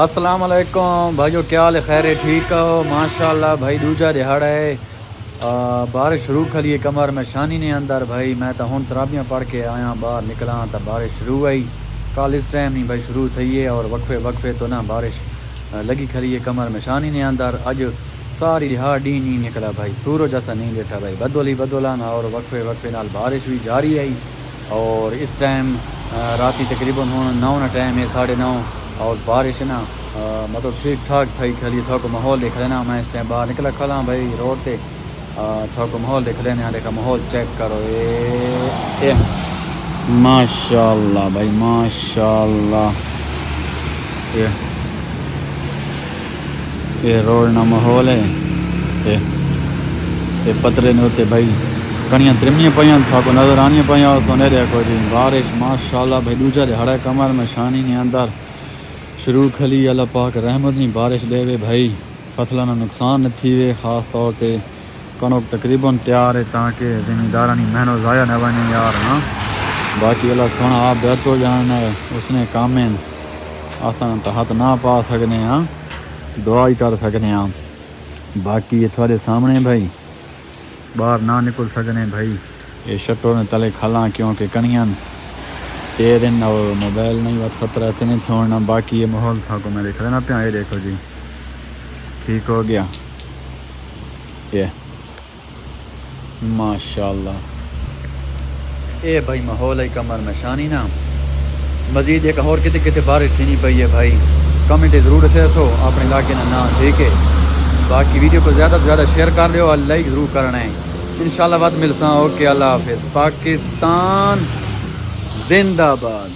السلام علیکم بھائیو، کیا حال ہے؟ خیر ہے؟ ٹھیک ہو؟ ماشاءاللہ بھائی دوجا دہاڑا ہے، بارش شروع کھلی کمر میں شانی نے اندر بھائی میں تو ہوں ترابیاں پڑھ کے آیا باہر نکلا تو بارش شروع ہوئی. کل اس ٹائم نہیں بھائی شروع تھی ہے اور وقفے وقفے تو نہ بارش لگی کھلی ہے کمر میں شانی نے اندر. اج ساری دہاڑی نہیں نکلا بھائی، سورج ایسا نہیں بیٹھا بھائی، بدل ہی بدلا نا اور وقفے وقفے نال بارش بھی جاری آئی. اور اس ٹائم راتی تقریباً ہوں 9 نا ٹائم ہے 9:30 اور بارش نا مطلب ٹھیک ٹھاک تھی کھلی. تھوڑا کو ماحول دیکھ لینا، میں اس ٹائم باہر نکلا کھلا بھائی روڈ تے، تھوڑا کو ماحول دیکھ لینا. دیکھا ماحول چیک کرو، ماشاء اللہ بھائی ماشاء اللہ. یہ روڈ نا ماحول ہے، یہ پترے نے ہوتے بھائی کڑیاں ترمیاں پہ تھا کو نظر آنی پہ تو نہیں دیکھو جی. بارش ماشاء اللہ بھائی دوجا دہاڑا کمر میں شانی نے اندر شروع کھلی. اللہ پاک رحمت نہیں بارش دے وے بھائی، فصلوں کا نقصان نہ تھی وے. خاص طور پہ کنک تقریباً تیار ہے تاکہ زمینداراں کی محنت ضائع نہ بنے یار. ہاں باقی اللہ سونا آپ بہت ہو جانا ہے، اس نے کام آسان تو ہاتھ نہ پا سکنے ہاں، دعا ہی کر سکنے ہاں. باقی یہ تھوڑے سامنے بھائی باہر نہ نکل سکنے بھائی، یہ شٹوں نے تلے کھلاں کیونکہ کنیاں تیرے اور موبائل نہیں بات 17 سے نہیں چھوڑنا. باقی یہ ماحول تھا کو میں دیکھ لینا پہ یہ دیکھو جی ٹھیک ہو گیا. یہ ماشاء اللہ اے بھائی ماحول ہے کمر میں شانی نا. مزید ایک اور کتے کتے بارش تھی نہیں پئی ہے بھائی. کمنٹ ضرور سے تو اپنے علاقے نا نام دے کے باقی ویڈیو کو زیادہ سے زیادہ شیئر کر دیو اور لائک ضرور کرنا ہے. انشاءاللہ بعد ملتا ہوں. اوکے اللہ حافظ. پاکستان زندہ باد.